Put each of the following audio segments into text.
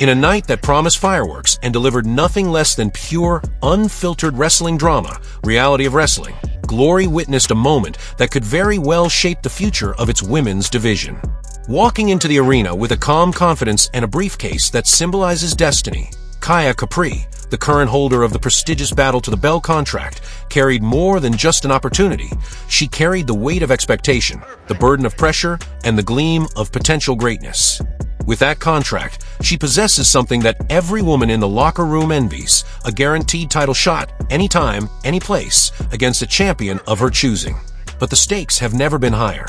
In a night that promised fireworks and delivered nothing less than pure, unfiltered wrestling drama, Reality of Wrestling, Glory witnessed a moment that could very well shape the future of its women's division. Walking into the arena with a calm confidence and a briefcase that symbolizes destiny, Kaylia Capri, the current holder of the prestigious Battle to the Bell contract, carried more than just an opportunity. She carried the weight of expectation, the burden of pressure, and the gleam of potential greatness. With that contract, she possesses something that every woman in the locker room envies: a guaranteed title shot, anytime, any place, against a champion of her choosing. But the stakes have never been higher.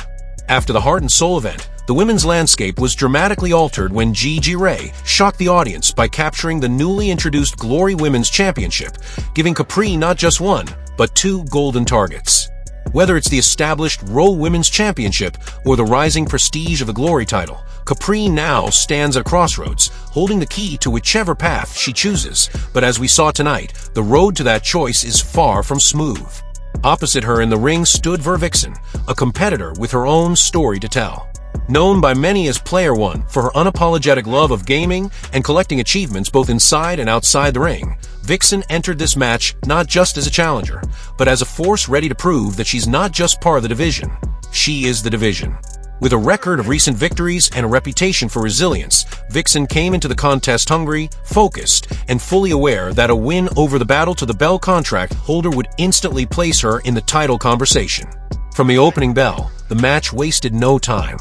After the Heart and Soul event, the women's landscape was dramatically altered when Gigi Ray shocked the audience by capturing the newly introduced Glory Women's Championship, giving Capri not just one, but 2 golden targets. Whether it's the established Raw Women's Championship or the rising prestige of the Glory title, Capri now stands at a crossroads, holding the key to whichever path she chooses. But as we saw tonight, the road to that choice is far from smooth. Opposite her in the ring stood VertVixen, a competitor with her own story to tell. Known by many as Player One for her unapologetic love of gaming and collecting achievements both inside and outside the ring, Vixen entered this match not just as a challenger, but as a force ready to prove that she's not just part of the division, she is the division. With a record of recent victories and a reputation for resilience, Vixen came into the contest hungry, focused, and fully aware that a win over the Battle to the Bell contract holder would instantly place her in the title conversation. From the opening bell, the match wasted no time.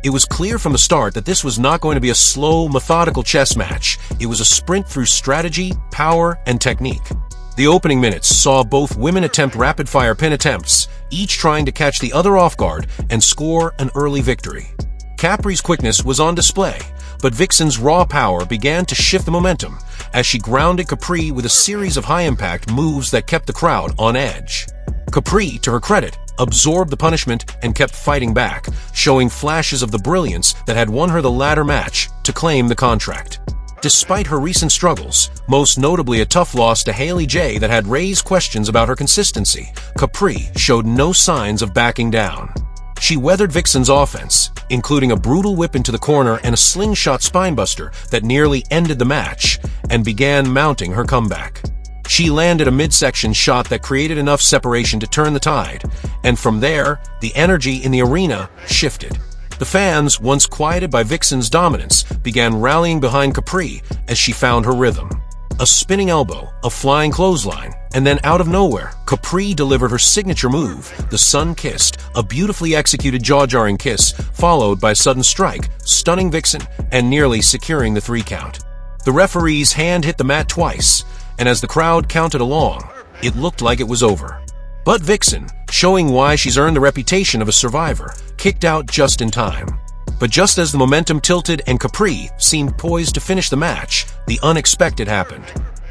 It was clear from the start that this was not going to be a slow, methodical chess match. It was a sprint through strategy, power, and technique. The opening minutes saw both women attempt rapid-fire pin attempts, each trying to catch the other off guard and score an early victory. Capri's quickness was on display, but Vixen's raw power began to shift the momentum as she grounded Capri with a series of high-impact moves that kept the crowd on edge. Capri, to her credit, absorbed the punishment and kept fighting back, showing flashes of the brilliance that had won her the ladder match to claim the contract. Despite her recent struggles, most notably a tough loss to Haley J that had raised questions about her consistency, Capri showed no signs of backing down. She weathered Vixen's offense, including a brutal whip into the corner and a slingshot spinebuster that nearly ended the match, and began mounting her comeback. She landed a midsection shot that created enough separation to turn the tide, and from there, the energy in the arena shifted. The fans, once quieted by Vixen's dominance, began rallying behind Capri as she found her rhythm. A spinning elbow, a flying clothesline, and then out of nowhere, Capri delivered her signature move, the Sun Kissed, a beautifully executed jaw-jarring kiss, followed by a sudden strike, stunning Vixen and nearly securing the 3 count. The referee's hand hit the mat twice, and as the crowd counted along, it looked like it was over. But Vixen, showing why she's earned the reputation of a survivor, kicked out just in time. But just as the momentum tilted and Capri seemed poised to finish the match, the unexpected happened.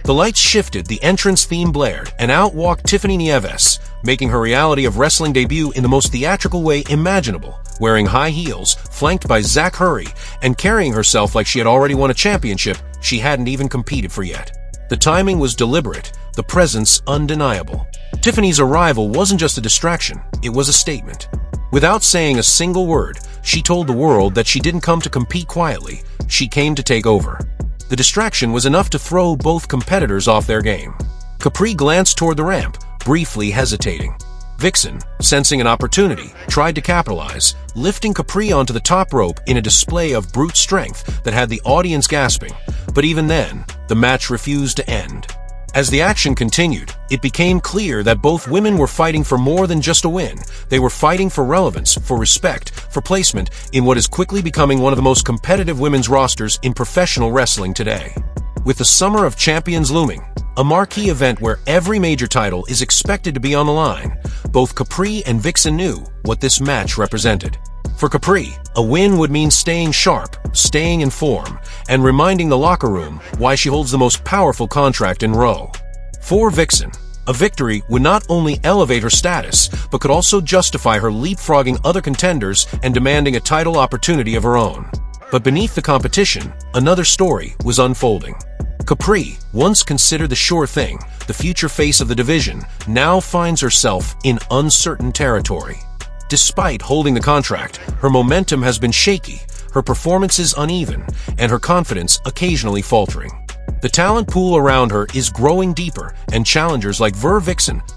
The lights shifted, the entrance theme blared, and out walked Tiffany Nieves, making her Reality of Wrestling debut in the most theatrical way imaginable, wearing high heels, flanked by Zach Hurry, and carrying herself like she had already won a championship she hadn't even competed for yet. The timing was deliberate, the presence undeniable. Tiffany's arrival wasn't just a distraction, it was a statement. Without saying a single word, she told the world that she didn't come to compete quietly, she came to take over. The distraction was enough to throw both competitors off their game. Capri glanced toward the ramp, briefly hesitating. Vixen, sensing an opportunity, tried to capitalize, lifting Capri onto the top rope in a display of brute strength that had the audience gasping. But even then, the match refused to end. As the action continued, it became clear that both women were fighting for more than just a win. They were fighting for relevance, for respect, for placement in what is quickly becoming one of the most competitive women's rosters in professional wrestling today. With the Summer of Champions looming, a marquee event where every major title is expected to be on the line, both Capri and Vixen knew what this match represented. For Capri, a win would mean staying sharp, staying in form, and reminding the locker room why she holds the most powerful contract in Raw. For Vixen, a victory would not only elevate her status, but could also justify her leapfrogging other contenders and demanding a title opportunity of her own. But beneath the competition, another story was unfolding. Capri, once considered the sure thing, the future face of the division, now finds herself in uncertain territory. Despite holding the contract, her momentum has been shaky, her performances uneven, and her confidence occasionally faltering. The talent pool around her is growing deeper, and challengers like VertVixen